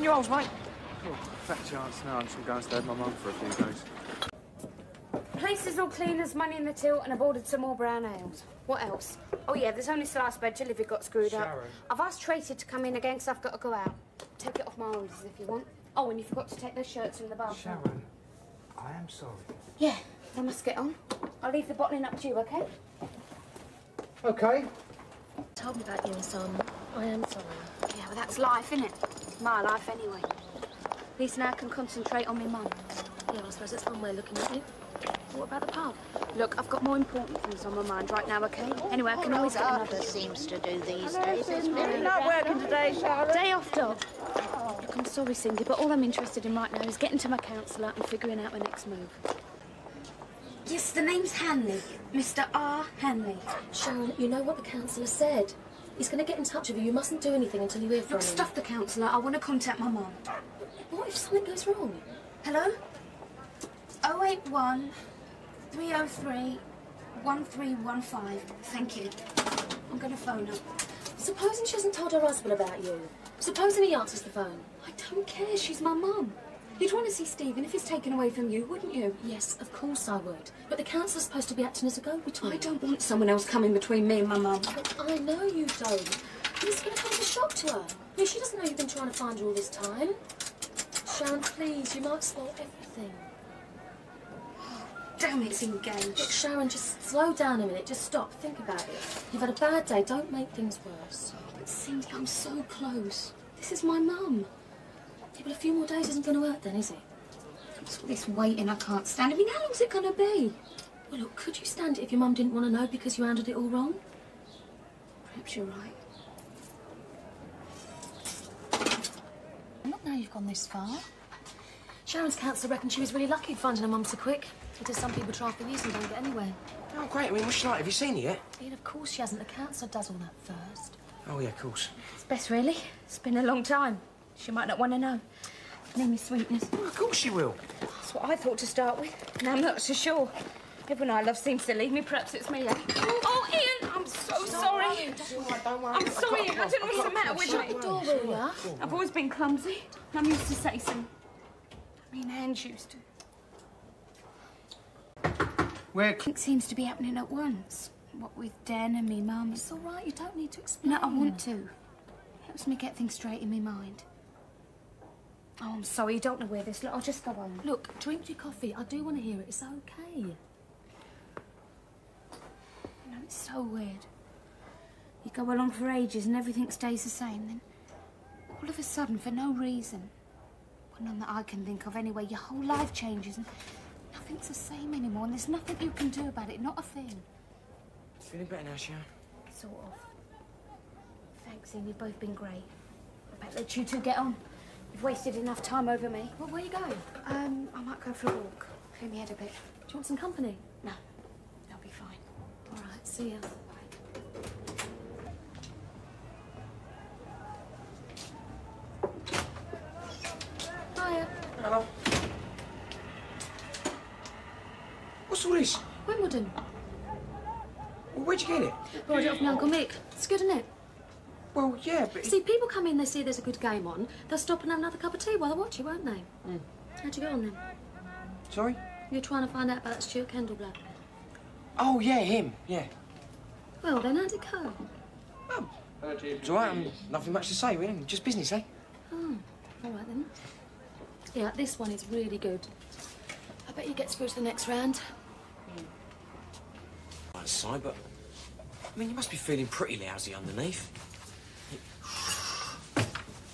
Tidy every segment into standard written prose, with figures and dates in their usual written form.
you holes, mate? Oh, fat chance now. I'm just going to stay with my mum for a few days. Place is all clean, there's money in the till, and I've ordered some more brown ales. What else? Oh, yeah, there's only sliced bread. Your liver got screwed up. I've asked Tracy to come in again because I've got to go out. Take it off my orders if you want. Oh, and you forgot to take those shirts from the bathroom. Sharon, I am sorry. Yeah, I must get on. I'll leave the bottling up to you, OK? OK. Told me about your son. I am sorry. Yeah, well, that's life, isn't it? It's my life anyway. At least now I can concentrate on my mum. Yeah, I suppose that's one way of looking at it. What about the pub? Look, I've got more important things on my mind right now, OK? Anyway, I can always get another. Seems to do these days. It's You're not working today, Sharon. Day off, Dot. Look, I'm sorry, Cindy, but all I'm interested in right now is getting to my counsellor and figuring out my next move. Yes, the name's Hanley. Mr. R. Hanley. Sharon, you know what the counsellor said. He's going to get in touch with you. You mustn't do anything until you hear from him. Look, stuff the counsellor. I want to contact my mum. What if something goes wrong? Hello? 081 303 1315. Thank you. I'm going to phone her. Supposing she hasn't told her husband about you. Supposing he answers the phone. I don't care. She's my mum. You'd want to see Stephen if he's taken away from you, wouldn't you? Yes, of course I would. But the counsellor's supposed to be acting as a go-between. I don't want someone else coming between me and my mum. But I know you don't. It's going to come as a shock to her. I mean, she doesn't know you've been trying to find her all this time. Sharon, please, you might spoil everything. Damn, it's engaged. Look, Sharon, just slow down a minute. Just stop. Think about it. You've had a bad day. Don't make things worse. But Cindy, I'm so close. This is my mum. Yeah, but a few more days isn't going to hurt then, is it? It's all this waiting I can't stand. I mean, how long's it going to be? Well, look, could you stand it if your mum didn't want to know because you handled it all wrong? Perhaps you're right. Not now you've gone this far. Sharon's counsellor reckoned she was really lucky finding her mum so quick. Because some people try for years and don't get anywhere. Oh, great. I mean, what's she like? Have you seen her yet? Yeah, of course she hasn't. The counsellor does all that first. Oh, yeah, of course. It's best, really. It's been a long time. She might not want to know. Name me sweetness. Oh, of course she will. That's what I thought to start with. Now I'm not so sure. Everyone I love seems to leave me. Perhaps it's me, eh? Oh, Ian, I'm so sorry. Don't worry. I'm sorry, Ian. I don't know what's the matter with me. Shut the door, will ya? I've always been clumsy. I'm used to say some... I mean, hands used to. It seems to be happening at once. What with Dan and me mum. It's all right. You don't need to explain. No, I want to. Helps me get things straight in my mind. Oh, I'm sorry. You don't know where this... Look, I'll just go on. Look, drink your coffee. I do want to hear it. It's okay. You know, it's so weird. You go along for ages and everything stays the same, then all of a sudden, for no reason, well, none that I can think of anyway, your whole life changes and nothing's the same anymore, and there's nothing you can do about it, not a thing. Feeling better now, Sharon? Sort of. Thanks, Ian. You've both been great. I bet let you two get on. You've wasted enough time over me. Well, where are you going? I might go for a walk. Clear my head a bit. Do you want some company? No. I'll be fine. All right, see ya. Hiya. Hello. What's all this? Wimbledon. Well, where'd you get it? Borrowed it off my Uncle Mick. It's good, isn't it? Well, yeah, but... See, people come in, they see there's a good game on, they'll stop and have another cup of tea while they watch it, won't they? Mm. How'd you get on then? Sorry? You're trying to find out about that Stuart Kendall bloke. Oh, yeah, him, yeah. Well, then how'd it go? Oh, it's all right. Nothing much to say, really. Just business, eh? Oh, all right then. Yeah, this one is really good. I bet you get through to the next round. I'd say, but... I mean, you must be feeling pretty lousy underneath.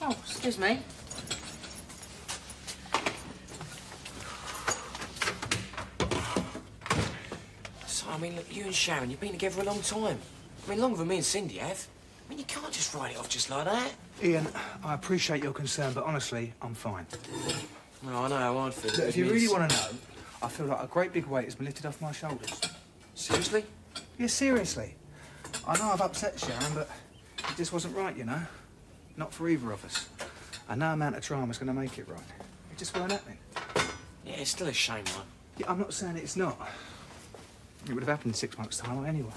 Oh, excuse me. So, I mean, look, you and Sharon, you've been together a long time. I mean, longer than me and Cindy have. I mean, you can't just write it off just like that. Ian, I appreciate your concern, but honestly, I'm fine. No, I know how I'd feel. Look, if you really want to know, I feel like a great big weight has been lifted off my shoulders. Seriously? Yeah, seriously. I know I've upset Sharon, but it just wasn't right, you know? Not for either of us. And no amount of drama's going to make it right. It just weren't happening. Yeah, it's still a shame, though. Yeah, I'm not saying it's not. It would have happened in 6 months' time anyway.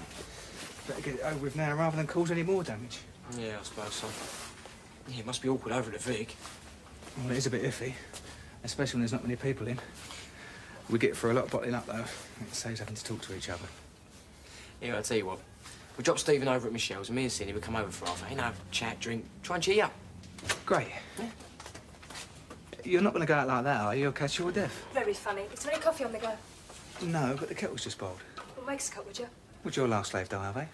Better get it over with now rather than cause any more damage. Yeah, I suppose so. Yeah, it must be awkward over at the Vig. Well, it is a bit iffy, especially when there's not many people in. We get for a lot of bottling up, though. It saves having to talk to each other. Here, I'll tell you what. We drop Stephen over at Michelle's, and me and Cindy will come over for half an hour, you know, chat, drink, try and cheer you up. Great. Yeah. You're not going to go out like that, are you? You'll catch your death. Very funny. Is there any coffee on the go? No, but the kettle's just boiled. Well, make us a cup, would you? Would your last slave die, have they?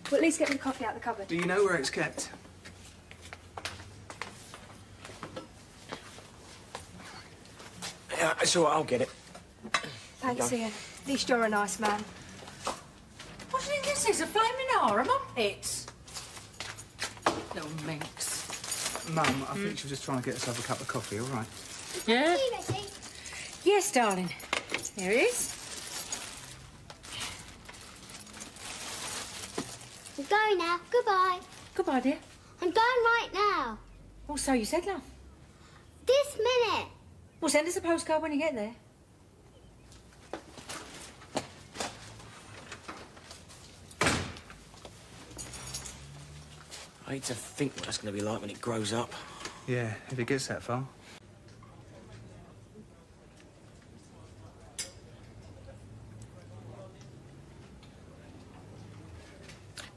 Well, at least get me the coffee out of the cupboard. Do you know where it's kept? Yeah, it's all right, I'll get it. Thanks, Ian. At least you're a nice man. What do you think this is? A flaming harem, aren't it? Little minx. Mum, I think she was just trying to get herself a cup of coffee, all right? Yeah? Yes, darling. Here it is. I'm going now. Goodbye. Goodbye, dear. I'm going right now. Oh, so you said, love. This minute. Well, send us a postcard when you get there. I hate to think what that's going to be like when it grows up. Yeah, if it gets that far.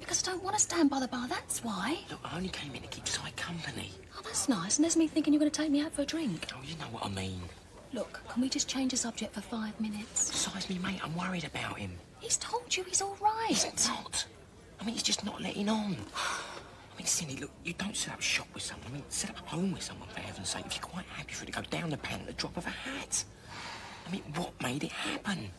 Because I don't want to stand by the bar, that's why. Look, I only came in to keep Ty company. Oh, that's nice. And there's me thinking you're going to take me out for a drink. Oh, you know what I mean. Look, can we just change the subject for 5 minutes? Besides me, mate, I'm worried about him. He's told you he's all right. He's not. I mean, he's just not letting on. I mean, Cindy, look, you don't set up shop with someone. I mean, set up a home with someone, for heaven's sake, if you're quite happy for it to go down the pan at the drop of a hat. I mean, what made it happen?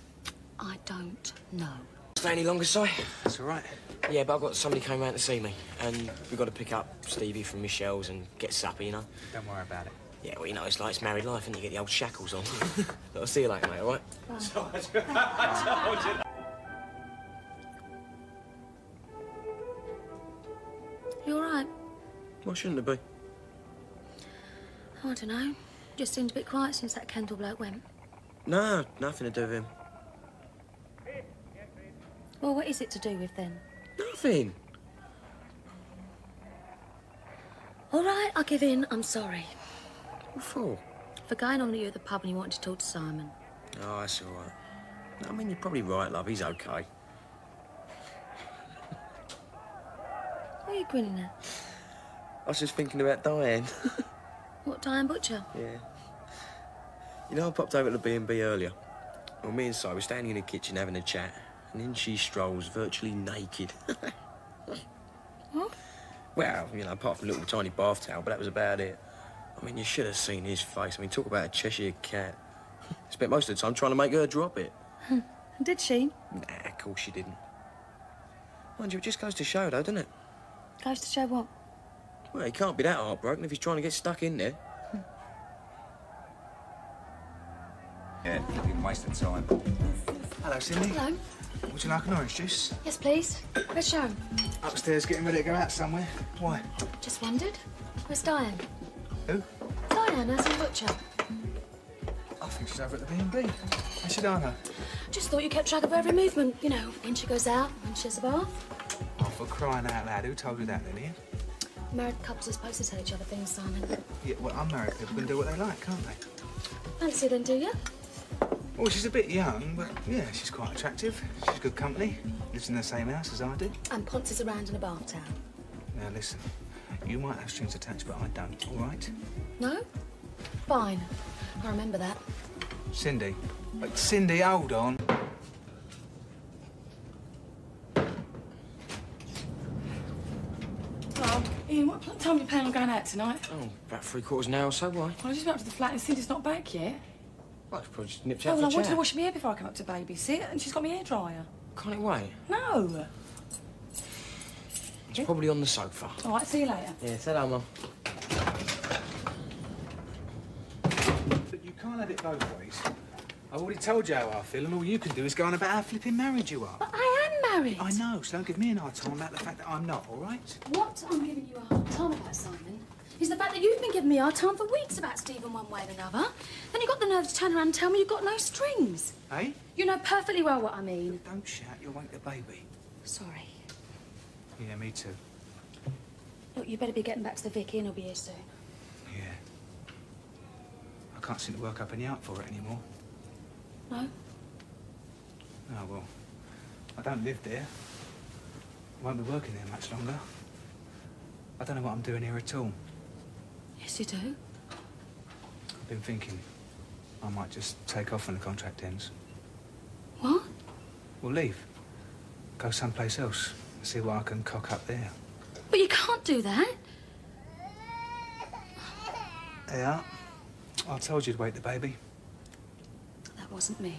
I don't know. Stay any longer, Si? That's all right. Yeah, but I've got somebody came round to see me, and we've got to pick up Stevie from Michelle's and get supper, you know? Don't worry about it. Yeah, well, you know, it's like it's married life, and you get the old shackles on. I'll see you later, mate, all right? You all right? Why shouldn't it be? Oh, I don't know. Just seemed a bit quiet since that Kendall bloke went. No, nothing to do with him. Well, what is it to do with then? Nothing. All right, I give in. I'm sorry. What for? For going on at you at the pub and you wanted to talk to Simon. Oh, that's all right. I mean, you're probably right, love. He's okay. What are you grinning at? I was just thinking about Diane. What, Diane Butcher? Yeah. You know, I popped over to the B&B earlier. Well, me and Si were standing in the kitchen having a chat, and in she strolls, virtually naked. What? Well, you know, apart from a little tiny bath towel, but that was about it. I mean, you should have seen his face. I mean, talk about a Cheshire cat. Spent most of the time trying to make her drop it. Did she? Nah, of course she didn't. Mind you, it just goes to show, though, doesn't it? Goes to show what? Well, he can't be that heartbroken if he's trying to get stuck in there. Yeah, you've been wasting time. Hello, Cindy. Hello. Would you like an orange juice? Yes, please. Where's Sharon? Upstairs getting ready to go out somewhere. Why? Just wondered. Where's Diane? Who? Diane, as in Butcher. I think she's over at the B&B. How should I know? Just thought you kept track of her every movement. You know, when she goes out, when she has a bath. Oh, for crying out loud, who told you that then, Ian? Married couples are supposed to tell each other things, Simon. Yeah, well, unmarried people can do what they like, can't they? Fancy then, do you? Well, she's a bit young, but yeah, she's quite attractive. She's good company. Lives in the same house as I do. And ponces around in a bath towel. Now, listen. You might have strings attached, but I don't, all right? No? Fine. I remember that. Cindy. Wait, Cindy, hold on. Oh, Ian, what time are you planning on going out tonight? Oh, about 3/4 an hour or so, why? Well, I just went up to the flat and Cindy's not back yet. Well, it's probably just nipped Oh, out well, I for a wanted to chat. wash my hair before I come up to babysit, and she's got my hairdryer. Can't it wait? No. It's probably on the sofa. All right, see you later. Yeah, hello, Mum. But you can't have it both ways. I've already told you how I feel, and all you can do is go on about how flipping married you are. But I am married. I know, so don't give me an hard time about the fact that I'm not, all right? What I'm giving you a hard time about, Simon, is the fact that you've been giving me a hard time for weeks about Stephen one way or another. Then you got the nerve to turn around and tell me you've got no strings. Hey? You know perfectly well what I mean. Don't shout, you'll wake the baby. Sorry. Yeah, me too. Look, you better be getting back to the Vicky and he'll be here soon. Yeah. can't seem to work up any art for it anymore. No? Oh, well, I don't live there. I won't be working there much longer. I don't know what I'm doing here at all. Yes, you do. I've been thinking I might just take off when the contract ends. What? We'll leave. Go someplace else. See what I can cock up there. But you can't do that. Yeah. I told you to wake the baby. That wasn't me.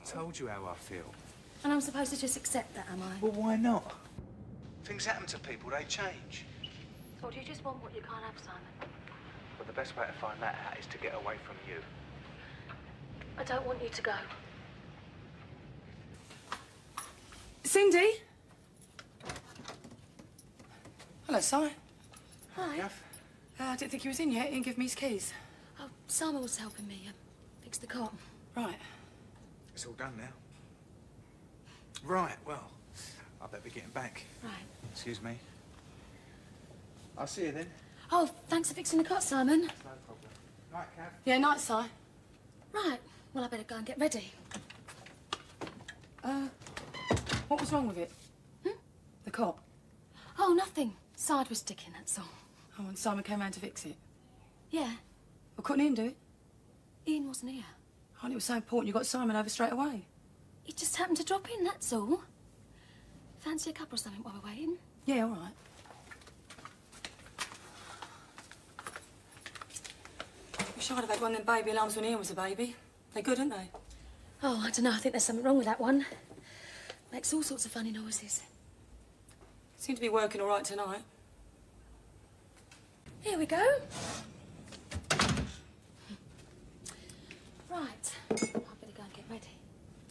Told you how I feel. And I'm supposed to just accept that, am I? Well, why not? Things happen to people, they change. Or do you just want what you can't have, Simon? Well, the best way to find that out is to get away from you. I don't want you to go. Cindy? Hello, Si. Hi. Gaff? I didn't think he was in yet. He didn't give me his keys. Oh, Simon was helping me fix the cot. Right. It's all done now. Right, well, I better be getting back. Right. Excuse me. I'll see you then. Oh, thanks for fixing the cot, Simon. No problem. Night, Kath. Yeah, night, Si. Right. Well, I better go and get ready. What was wrong with it? The cot? Oh, nothing. Side was sticking, that's all. Oh, and Simon came round to fix it. Yeah. Well, couldn't Ian do it? Ian wasn't here. Oh, and it was so important you got Simon over straight away. He just happened to drop in, that's all. Fancy a cup or something while we're waiting? Yeah, all right. Wish I'd have had one of them baby alarms when Ian was a baby. They're good, aren't they? Oh, I don't know. I think there's something wrong with that one. Makes all sorts of funny noises. Seem to be working all right tonight. Here we go. Right. I better go and get ready.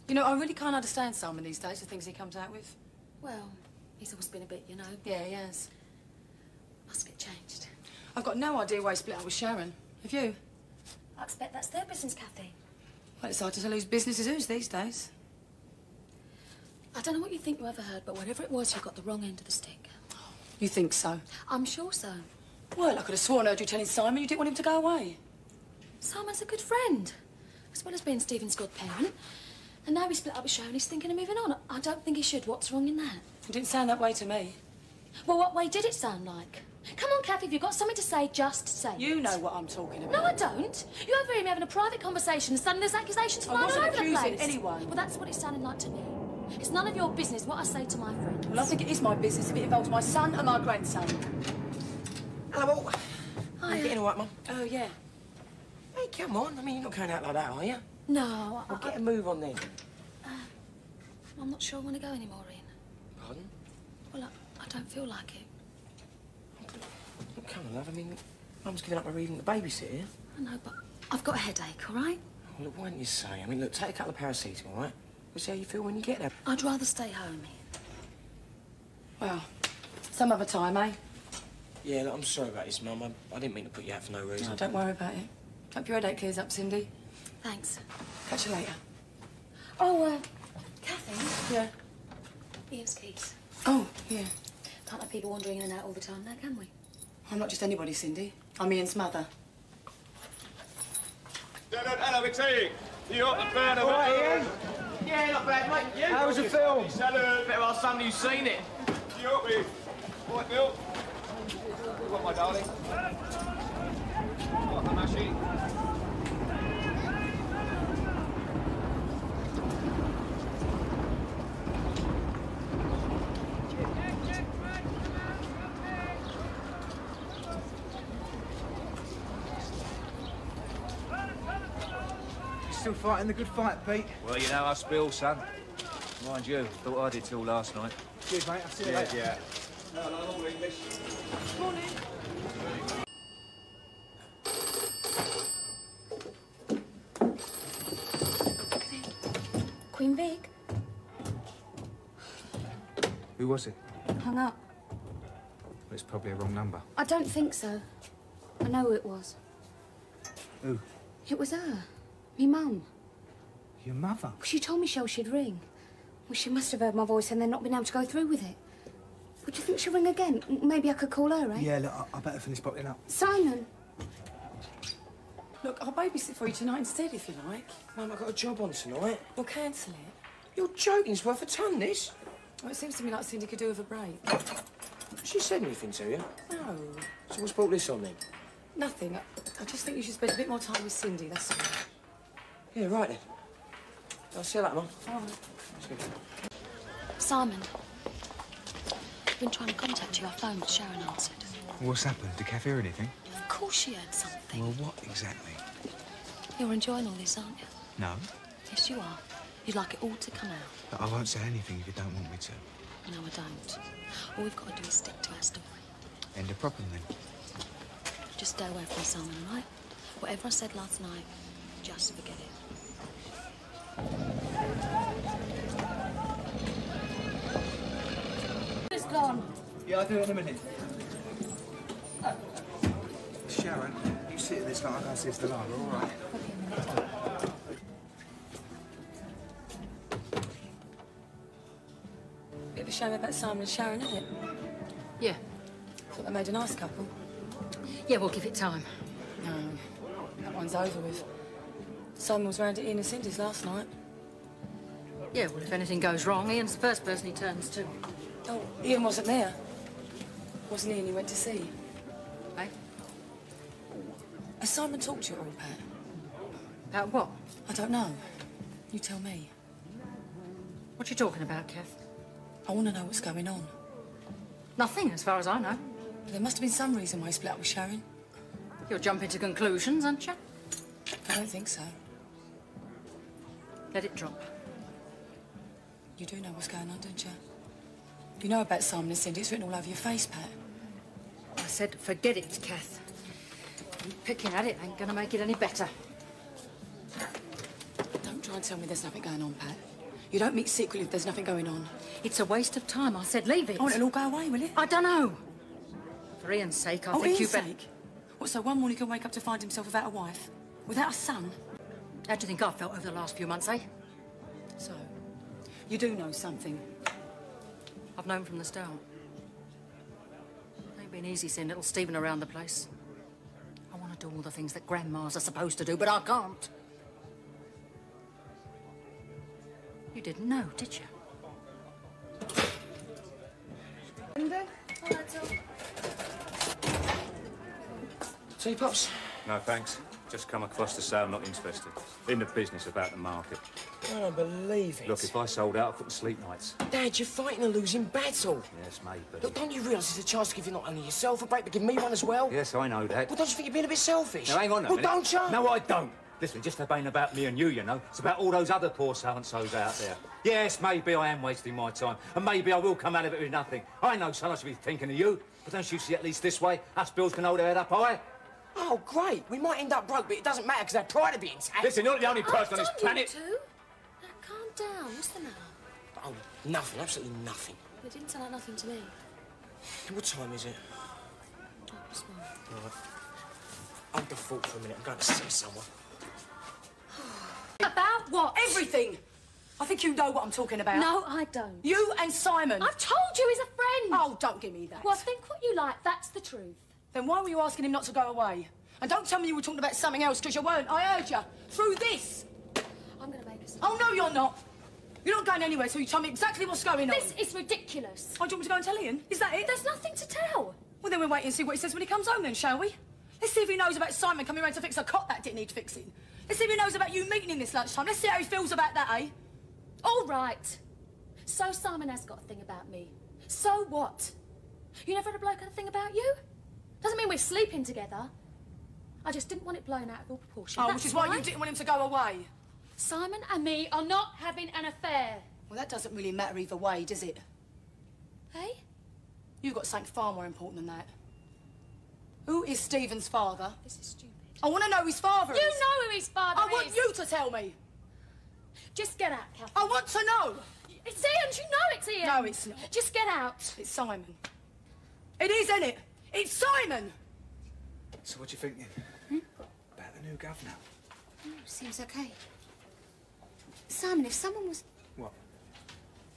You know, I really can't understand Simon these days, the things he comes out with. Well, he's always been a bit, you know. Yeah, he has. Must get changed. I've got no idea why he split up with Sharon. Have you? I expect that's their business, Kathy. Well, it's hard to tell whose business is whose these days. I don't know what you think you overheard, but whatever it was, you got the wrong end of the stick. You think so? I'm sure so. Well, I could have sworn I heard you telling Simon you didn't want him to go away. Simon's a good friend, as well as being Stephen's godparent. And now he's split up with Sharon, he's thinking of moving on. I don't think he should. What's wrong in that? It didn't sound that way to me. Well, what way did it sound like? Come on, Kathy, if you've got something to say, just say it. You know what I'm talking about. No, I don't. You overhear me having a private conversation and suddenly there's accusations flying all over the place. I wasn't accusing anyone. Well, that's what it sounded like to me. It's none of your business what I say to my friends. Well, I think it is my business if it involves my son and my grandson. Hello, all. Hiya. You getting all right, Mum? Oh, yeah. Hey, come on. I mean, you're not going out like that, are you? No, Well, get a move on then. I'm not sure I want to go anymore, Ian. Pardon? Well, I don't feel like it. Well, come on, love. I mean, Mum's giving up her evening to babysit here. I know, but I've got a headache, all right? Well, look, why don't you say? I mean, look, take a couple of paracetamol, all right? We'll see how you feel when you get there. I'd rather stay home. Well, some other time, eh? Yeah, look, I'm sorry about this, Mum. I didn't mean to put you out for no reason. No, don't worry about it. Hope your headache clears up, Cindy. Thanks. Catch you later. Oh, Kathy? Yeah. Ian's keys. Oh, yeah. Can't have people wandering in and out all the time now, can we? I'm not just anybody, Cindy. I'm Ian's mother. Hello, Wicksy. You up the fan of it? Yeah, not bad, mate. Yeah. How was the film? Salad. Better ask somebody who's seen it. You up me? Right, Bill. What, my darling? What, the machine? Still fighting the good fight, Pete. Well, you know us Beale, son. Mind you, thought I did till last night. Cheers, mate. I'll see you later. Yeah. Morning. Queen Vic? Who was it? Hung up. Well, it's probably a wrong number. I don't think so. I know who it was. Who? It was her. Me mum. Your mother? She told me she'd ring. Well, she must have heard my voice and then not been able to go through with it. Would you think she'll ring again? Maybe I could call her, eh? Yeah, look, I better finish bottling up. Simon! Look, I'll babysit for you tonight instead, if you like. Mum, I've got a job on tonight. We'll cancel it. You're joking, it's worth a ton, this. Well, it seems to me like Cindy could do with a break. She said anything to you? No, So what's brought this on then? nothing. I just think you should spend a bit more time with Cindy, that's all. Yeah, right then. I'll see you later, Mum. All right. Simon, I've been trying to contact you. Our phone, but Sharon answered. What's happened? Did Kathy hear anything? Of course she heard something. Well, what exactly? You're enjoying all this, aren't you? No. Yes, you are. You'd like it all to come out. But I won't say anything if you don't want me to. No, I don't. All we've got to do is stick to our story. End the problem, then. Just stay away from Simon, all right? Whatever I said last night, just forget it. It's gone. Yeah, I'll do it in a minute. Sharon, you sit at this line, I'll see the line, all right? Bit of a shame about Simon and Sharon, isn't it? Yeah. Thought they made a nice couple. Yeah, we'll give it time. No, that one's over with. Simon was round at Ian and Cindy's last night. Yeah, well, if anything goes wrong, Ian's the first person he turns to. Oh, Ian wasn't there. Wasn't Ian he went to see? Eh? Has Simon talked to you at all, Pat? About what? I don't know. You tell me. What you talking about, Kath? I want to know what's going on. Nothing, as far as I know. There must have been some reason why he split up with Sharon. You're jumping to conclusions, aren't you? I don't think so. Let it drop. You do know what's going on, don't you? You know about Simon and Cindy. It's written all over your face, Pat. I said forget it, Kath. You picking at it ain't gonna make it any better. Don't try and tell me there's nothing going on, Pat. You don't meet secretly if there's nothing going on. It's a waste of time. I said leave it. Oh, it'll all go away, will it? I don't know. For Ian's sake, I think Ian's you better... sake? What, so one morning he can wake up to find himself without a wife? Without a son? How do you think I've felt over the last few months, eh? So, you do know something? I've known from the start. It ain't been easy seeing little Stephen around the place. I want to do all the things that grandmas are supposed to do, but I can't. You didn't know, did you? See, Pops? No, thanks. Just come across the sale, not interested. In the business about the market. I don't believe it. Look, if I sold out, I couldn't sleep nights. Dad, you're fighting a losing battle. Yes, maybe. Look, don't you realise it's a chance to give you not only yourself a break, but give me one as well? Yes, I know that. Well, don't you think you're being a bit selfish? Now, hang on a well, minute. Don't you? No, I don't. Listen, just ain't about me and you, you know. It's about all those other poor so-and-sos out there. Yes, maybe I am wasting my time, and maybe I will come out of it with nothing. I know son, I should be thinking of you, but don't you see at least this way? Us Bills can hold their head up high. Oh, great. We might end up broke, but it doesn't matter because our pride will be intact. Listen, you're not the only person on this planet. You two. Now, calm down. What's the matter? Oh, nothing. Absolutely nothing. It didn't sound like nothing to me. What time is it? Oh, it's fine. All right. Hold the thought for a minute. I'm going to see someone. About what? Everything! I think you know what I'm talking about. No, I don't. You and Simon. I've told you he's a friend. Oh, don't give me that. Well, think what you like. That's the truth. Then why were you asking him not to go away? And don't tell me you were talking about something else, because you weren't. I heard you. Through this. I'm going to make us... Oh, no, you're not. You're not going anywhere till you tell me exactly what's going on. This is ridiculous. Oh, do you want me to go and tell Ian? Is that it? There's nothing to tell. Well, then we'll wait and see what he says when he comes home then, shall we? Let's see if he knows about Simon coming around to fix a cot that didn't need fixing. Let's see if he knows about you meeting him this lunchtime. Let's see how he feels about that, eh? All right. So Simon has got a thing about me. So what? You never had a bloke had a thing about you? Doesn't mean we're sleeping together. I just didn't want it blown out of all proportion. Oh, That's which is why why you didn't want him to go away. Simon and me are not having an affair. Well, that doesn't really matter either way, does it? Hey? You've got something far more important than that. Who is Stephen's father? This is stupid. I want to know who his father is. You know who his father is. I want you to tell me. Just get out, Kathy. I want to know. It's Ian. You know it's Ian. No, it's not. Just get out. It's Simon. It is, isn't it? It's Simon. So what you thinking? About the new governor? Seems okay. Simon, if someone was... What?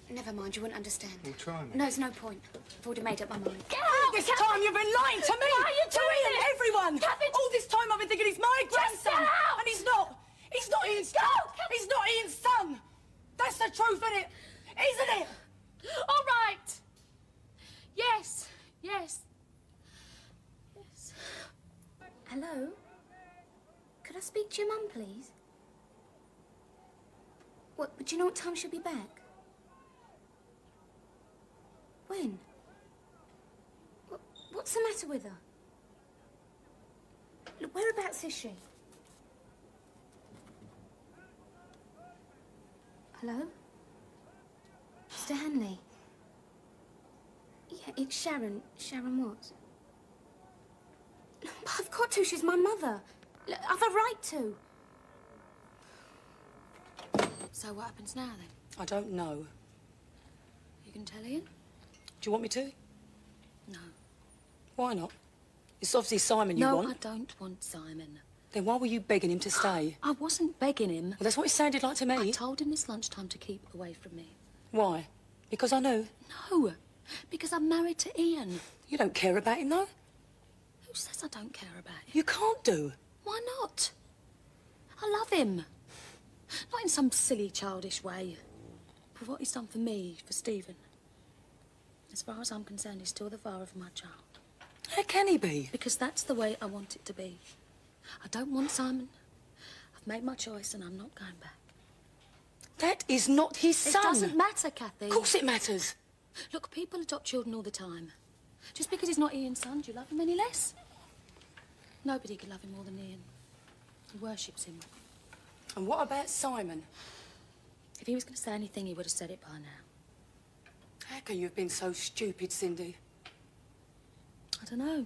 Never mind, you wouldn't understand. We'll try, mate. No, there's no point. I've already made up my mind. Get out! This time you've been lying to me. Why are you doing Ian, this? everyone. Kathy, all this time I've been thinking he's my Just grandson. get out! And he's not. He's not Ian's son. He's not Ian's son. That's the truth, isn't it? Isn't it? All right. Yes. Yes. Yes. Hello? Could I speak to your mum, please? What, but do you know what time she'll be back? When? What's the matter with her? Look, whereabouts is she? Hello? Mr. Hanley? Yeah, it's Sharon. Sharon what? But I've got to. She's my mother. Look, I've a right to. So what happens now, then? I don't know. You can tell Ian? Do you want me to? No. Why not? It's obviously Simon you want. No, I don't want Simon. Then why were you begging him to stay? I wasn't begging him. Well, that's what it sounded like to me. I told him this lunchtime to keep away from me. Why? Because I knew? No, because I'm married to Ian. You don't care about him, though? Who says I don't care about him? You can't do. Why not? I love him. Not in some silly, childish way. For what he's done for me, for Stephen. As far as I'm concerned, he's still the father of my child. How can he be? Because that's the way I want it to be. I don't want Simon. I've made my choice and I'm not going back. That is not his son. It doesn't matter, Kathy. Of course it matters. Look, people adopt children all the time. Just because he's not Ian's son, do you love him any less? Nobody could love him more than Ian. He worships him. And what about Simon? If he was going to say anything, he would have said it by now. How can you have been so stupid, Cindy? I don't know.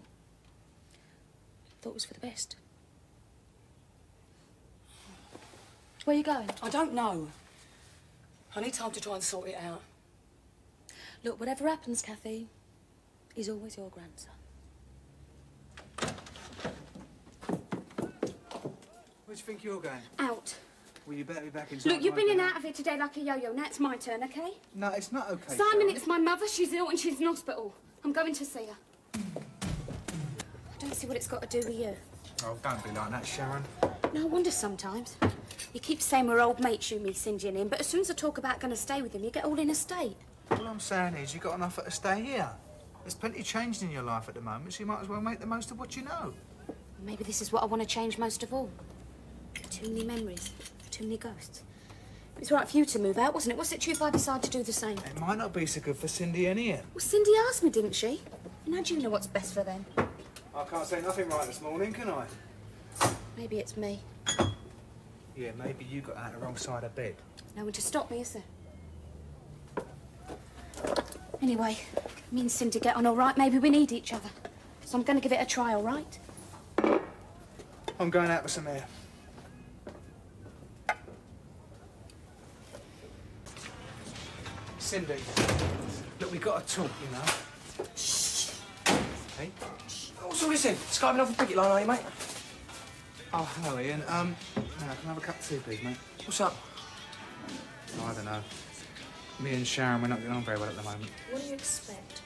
Thought it was for the best. Where are you going? I don't know. I need time to try and sort it out. Look, whatever happens, Kathy, he's always your grandson. Where do you think you're going? Out. Well, you better be back inside. Look, you've been in and out of here today like a yo-yo. Now it's my turn, okay? No, it's not okay, Simon, Sharon. it's my mother. She's ill and she's in hospital. I'm going to see her. I don't see what it's got to do with you. Oh, don't be like that, Sharon. No, I wonder sometimes. You keep saying we're old mates, you, me, Cindy and him, but as soon as I talk about going to stay with him, you get all in a state. All I'm saying is you got an offer to stay here. There's plenty changed in your life at the moment, so you might as well make the most of what you know. Maybe this is what I want to change most of all. Too many memories, too many ghosts. It was right for you to move out, wasn't it? What's it to you if I decide to do the same? It might not be so good for Cindy and Ian. Well, Cindy asked me, didn't she? And how do you know what's best for them? I can't say nothing right this morning, can I? Maybe it's me. Yeah, maybe you got out the wrong side of bed. No one to stop me, is there? Anyway, me and Cindy get on all right. Maybe we need each other. So I'm going to give it a try, all right? I'm going out with some air. Cindy, look, we got to talk, you know. Shh. Hey? What's all this then? Skyping off a picket line, are you, mate? Oh, hello, Ian. No, can I have a cup of tea, please, mate? What's up? Oh, I don't know. Me and Sharon, we're not getting on very well at the moment. What do you expect?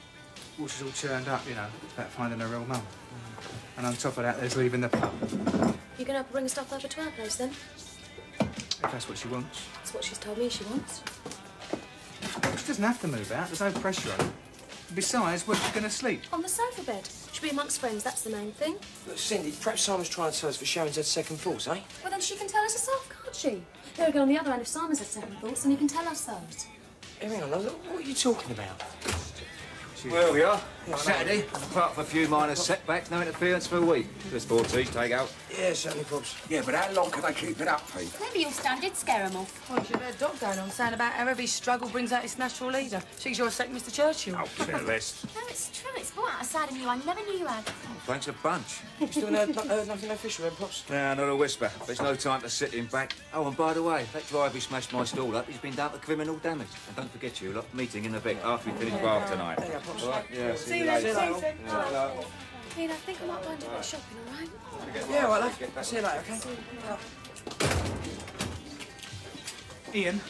Well, she's all churned up, you know, about finding her real mum. And on top of that, there's leaving the pub. You gonna have to bring stuff over to our place then? If that's what she wants. That's what she's told me she wants. She doesn't have to move out. There's no pressure on her. Besides, where's she going to sleep? On the sofa bed. She'll be amongst friends, that's the main thing. Look, Cindy, perhaps Simon's trying to tell us for Sharon's had second thoughts, eh? Well, then she can tell us herself, can't she? There we go on the other hand, if Simon's had second thoughts, then he can tell us those. Hey, hang on, look, what are you talking about? Well, we are. Saturday, apart from a few minor setbacks, no interference for a week. Just 4 teas, take out. Yeah, certainly, Pops. Yeah, but how long can they keep it up, Pete? Maybe your stand did scare him off. Well, you've had a doc going on saying about how every struggle brings out its natural leader. She's your second Mr. Churchill. Oh, careless. No, it's true. It's brought out a side of you I never knew you had. Oh, thanks a bunch. You still heard nothing official, then, Pops? Nah, not a whisper. There's no time to sit him back. Oh, and by the way, that driver who smashed my stall up, he's been down for criminal damage. And don't forget you lot, meeting in a bit after we finish bar tonight. Yeah, Pops. All right, yeah, see you later. later. Ian, I think I might go and do a bit of shopping, all right? Yeah, well, love. See you later, okay? Ian,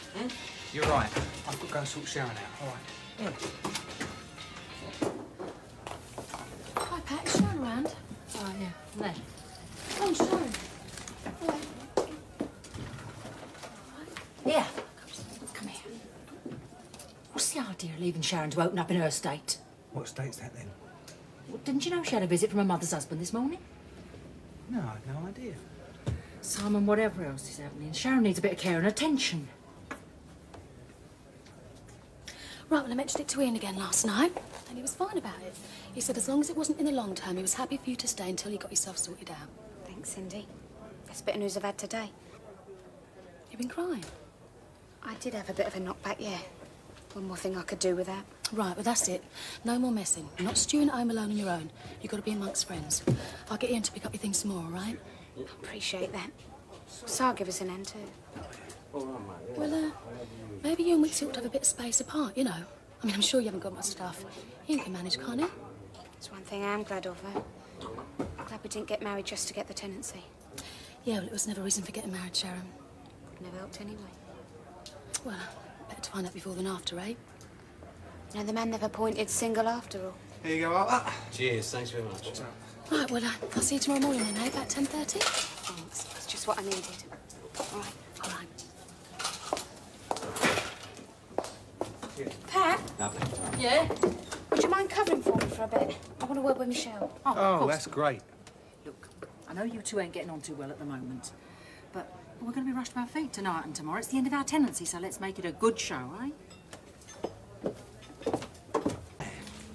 you're right. I've got to go and sort Sharon out. All right. Hi, Pat. Is Sharon around? Oh, yeah. There. Oh, Sharon. Yeah. Come here. What's the idea of leaving Sharon to open up in her estate? What state's that then? Well, didn't you know she had a visit from her mother's husband this morning? No, I've no idea. Simon, whatever else is happening, Sharon needs a bit of care and attention. Right, well, I mentioned it to Ian again last night, and he was fine about it. He said as long as it wasn't in the long term, he was happy for you to stay until you got yourself sorted out. Thanks, Cindy. That's a bit of news I've had today. You've been crying? I did have a bit of a knockback, yeah. One more thing I could do with that. Right, well, that's it. No more messing. You're not stewing at home alone on your own. You've got to be amongst friends. I'll get Ian to pick up your things tomorrow, all right? Appreciate that. So I'll give us an end too. Well, maybe you and Wicksy ought to have a bit of space apart, you know. I mean, I'm sure you haven't got much stuff. Ian can manage, can't he? It's one thing I am glad of, though. Glad we didn't get married just to get the tenancy. Yeah, well, it was never a reason for getting married, Sharon. Never helped anyway. Well, better to find out before than after, eh? No, the man never pointed single after all. Here you go, Arthur. Cheers, thanks very much. Right, well, I'll see you tomorrow morning then, eh? About 10:30? Thanks. It's just what I needed. All right. All right. Pat, Nothing. Yeah? would you mind covering for me for a bit? I want to work with Michelle. Of Oh, course. that's great. Look, I know you two ain't getting on too well at the moment, but we're going to be rushed to our feet tonight and tomorrow. It's the end of our tenancy, so let's make it a good show, eh?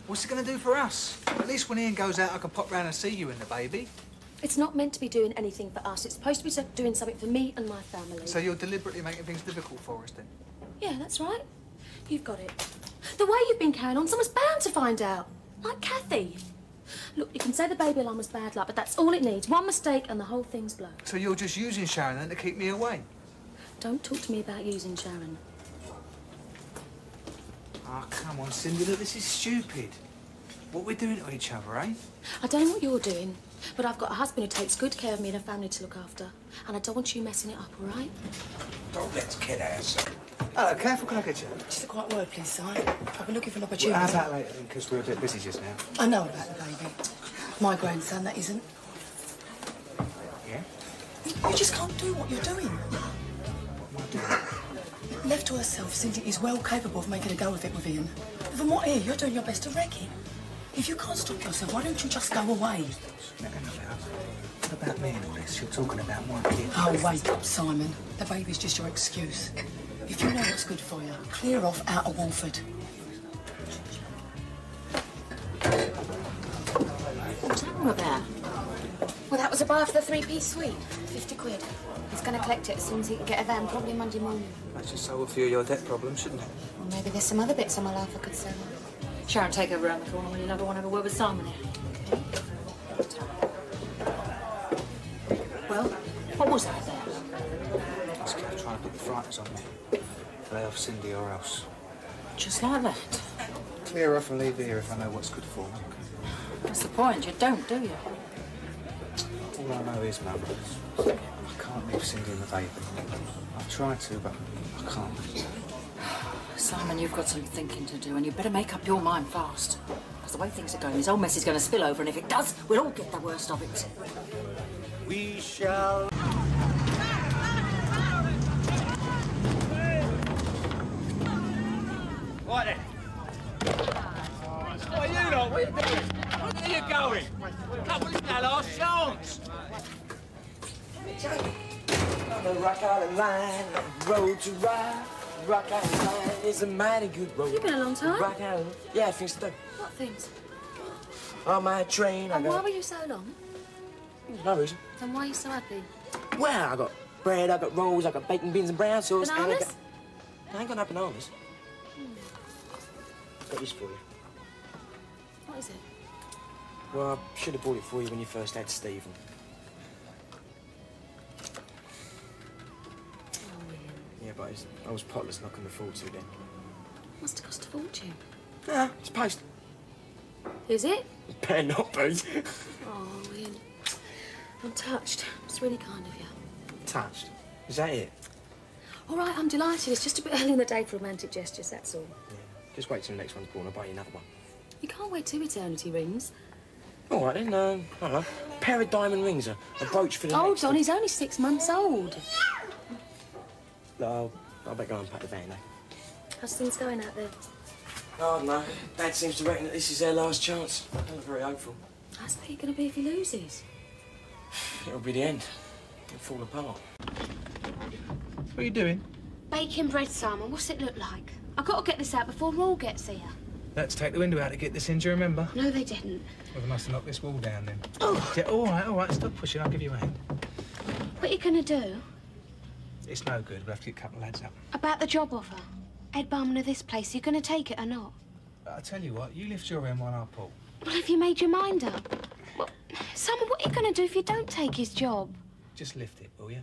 What's it going to do for us? At least when Ian goes out, I can pop round and see you and the baby. It's not meant to be doing anything for us. It's supposed to be doing something for me and my family. So you're deliberately making things difficult for us, then? Yeah, that's right. You've got it. The way you've been carrying on, someone's bound to find out. Like Kathy. Look, you can say the baby alarm was bad luck, but that's all it needs. One mistake and the whole thing's blown. So you're just using Sharon then to keep me away? Don't talk to me about using Sharon. Oh, come on, Cindy, look, this is stupid. What we're doing to each other, eh? I don't know what you're doing, but I've got a husband who takes good care of me and a family to look after. And I don't want you messing it up, all right? Don't let's kid ourselves. Hello, Kath, what can I get you? Just a quiet word, please, Si. I've been looking for an Well, opportunity. how about later, then, because we're a bit busy just now. I know about the baby. My grandson, that isn't. Yeah? You just can't do what you're doing. Left to herself, Cindy is well capable of making a go of it with Ian. But from what I hear, you're doing your best to wreck him. If you can't stop yourself, why don't you just go away? No, what about me and all this? You're talking about my kid. Oh, wake up, Simon. The baby's just your excuse. If you know what's good for you, clear off out of Walford. What's that all about? Well, that was a bar for the three-piece suite. 50 quid. He's going to collect it as soon as he can get a van, probably Monday morning. That should solve a few of your debt problems, shouldn't it? Or maybe there's some other bits of my life I could sell. Sharon, take her around the corner when you never want to have a word with Simon here. Well, what was that there? I was trying to put the frighteners on me. Lay off Cindy or else. Just like that. Clear off and leave here if I know what's good for me. That's the point. You don't, do you? All I know is, Mum, I can't leave Cindy and the baby. I've tried to, but I can't. Simon, you've got some thinking to do, and you better make up your mind fast. Because the way things are going, this whole mess is going to spill over, and if it does, we'll all get the worst of it. We shall. Right then. What are you lot? What are you doing? Where are you going? Come on, it's our last chance. On the Rock Island line, road to ride. Rock Island line is a mighty good road. You've been a long time. Rock Island. Yeah, I think so. What things? on my train. And why were you so long? No reason. Then why are you so happy? Well, I got bread, I got rolls, I got bacon, beans and brown sauce. Bananas? And I ain't got no bananas. I've got this for you. What is it? Well, I should have bought it for you when you first had Stephen. Yeah, but I was potless and I couldn't afford to then. Must have cost a fortune. Nah, it's post. Is it? Better not be. Oh, Ian. I'm touched. It's really kind of you. Touched? Is that it? All right, I'm delighted. It's just a bit early in the day for romantic gestures, that's all. Yeah. Just wait till the next one's born. I'll buy you another one. You can't wait 2 eternity rings. All right, then. I don't know. A pair of diamond rings, a brooch for the Hold next on, one. he's only 6 months old. No, I better go and pack the van, eh? How's things going out there? Oh, no. Dad seems to reckon that this is their last chance. I'm not very hopeful. How's Pete going to be if he loses? It'll be the end. It'll fall apart. What are you doing? Baking bread, Simon. What's it look like? I've got to get this out before Raw gets here. Let's take the window out to get this in, do you remember? No, they didn't. Well, they must have knocked this wall down then. Oh! Yeah, all right, stop pushing. I'll give you a hand. What are you going to do? It's no good. We'll have to get a couple of lads up. About the job offer. Head barman of this place, you going to take it or not? I'll tell you what, you lift your end while I'll pull. Well, have you made your mind up? Well, Simon, what are you going to do if you don't take his job? Just lift it, will you?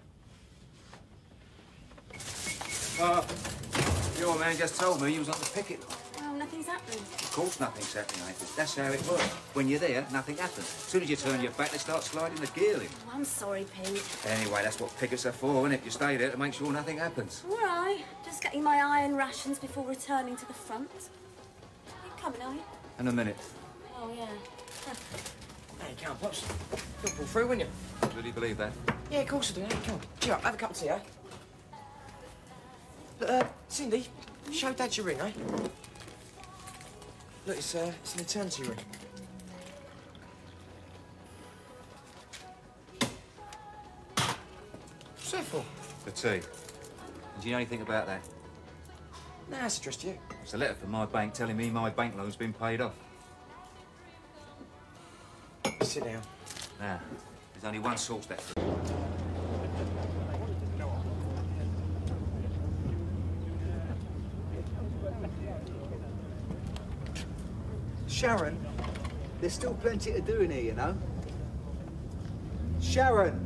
Your man just told me you was on the picket line. Well, nothing's happening. Of course nothing's happening, ain't it? That's how it works. When you're there, nothing happens. As soon as you turn your back, they start sliding the gear in. Oh, I'm sorry, Pete. Anyway, that's what pickets are for, isn't it? You stay there to make sure nothing happens. All right. Just getting my iron rations before returning to the front. You coming, are you? In a minute. Oh, yeah. Hey, come on, Pops. You'll pull through, wouldn't you? Really believe that? Yeah, of course I do. Hey, come on. Cheer up. Have a cup of tea, eh? Cindy, show Dad your ring, eh? Look, it's an eternity ring. What's that for? The tea. Do you know anything about that? Nah, it's addressed to you. It's a letter from my bank telling me my bank loan's been paid off. Sit down. Now, there's only one source that... Sharon, there's still plenty to do in here, you know. Sharon!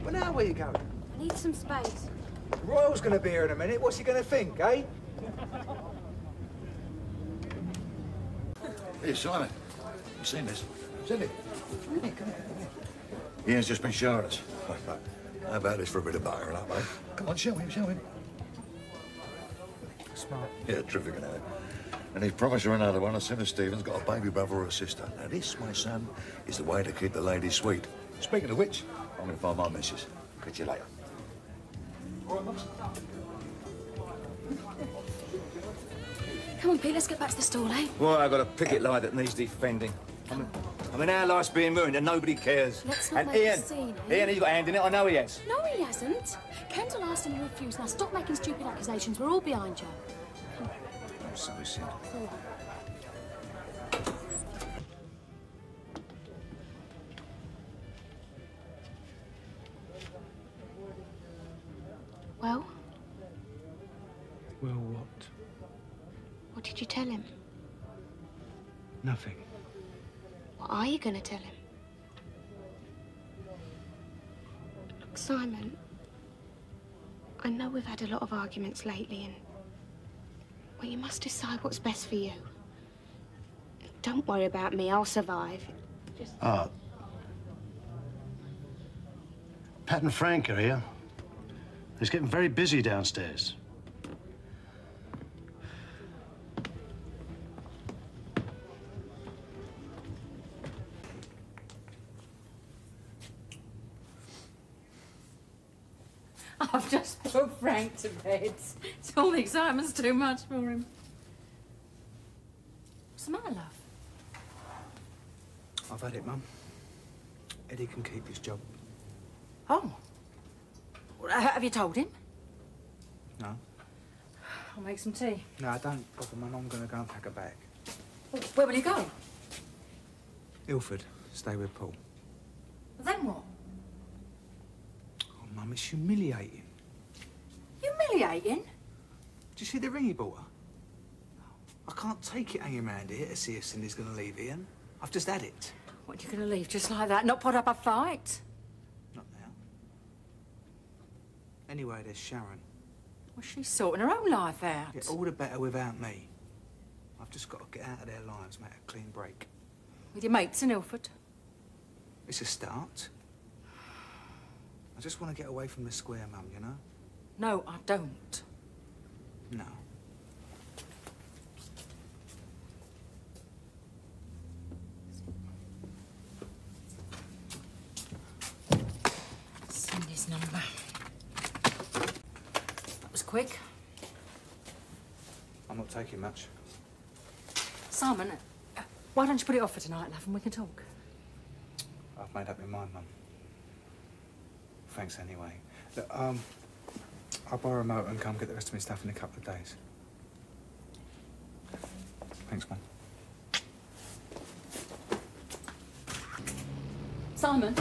Well, now where you going? I need some space. Royal's going to be here in a minute. What's he going to think, eh? Hey, Simon. You seen this? Cindy. Ian's just been showing us. How about this for a bit of butter, like, mate? Come on, show him, show him. Smart. Yeah, terrific, you know. And he's promised her another one as soon as Stephen's got a baby brother or a sister. Now, this, my son, is the way to keep the ladies sweet. Speaking of which, I'm going to find my missus. Catch you later. Come on, Pete, let's get back to the stall, eh? Well, I've got a picket line that needs defending. I mean, our life's being ruined and nobody cares. Let's not and make a Ian, scene, eh? Ian, he's got a hand in it. I know he has. No, he hasn't. Kendall asked and he refused. Now, stop making stupid accusations. We're all behind you. I'm sorry, Cindy. Well, Well, what? what did you tell him? Nothing. What are you going to tell him? Look, Simon, I know we've had a lot of arguments lately and... well, you must decide what's best for you. Don't worry about me, I'll survive. Just... Pat and Frank are here. It's getting very busy downstairs. I've just put Frank to bed. It's all the excitement's too much for him. What's the matter, love? I've had it, Mum. Eddie can keep his job. Oh. Well, have you told him? No. I'll make some tea. No, don't bother, Mum. I'm going to go and pack a bag. Where will you go? Ilford. Stay with Paul. Then what? Oh, Mum, it's humiliating. Humiliating? Do you see the ring he bought her? I can't take it hanging around here to see if Cindy's going to leave Ian. I've just had it. What, you're going to leave just like that? Not put up a fight? Not now. Anyway, there's Sharon. Well, she's sorting her own life out. Yeah, all the better without me. I've just got to get out of their lives, make a clean break. With your mates in Ilford? It's a start. I just want to get away from the square, Mum, you know? No, I don't. No. Cindy's number. That was quick. I'm not taking much. Simon, why don't you put it off for tonight, love, and we can talk? I've made up my mind, Mum. Thanks anyway. Look, I'll borrow a motor and come get the rest of my stuff in a couple of days. Thanks, Mum. Simon.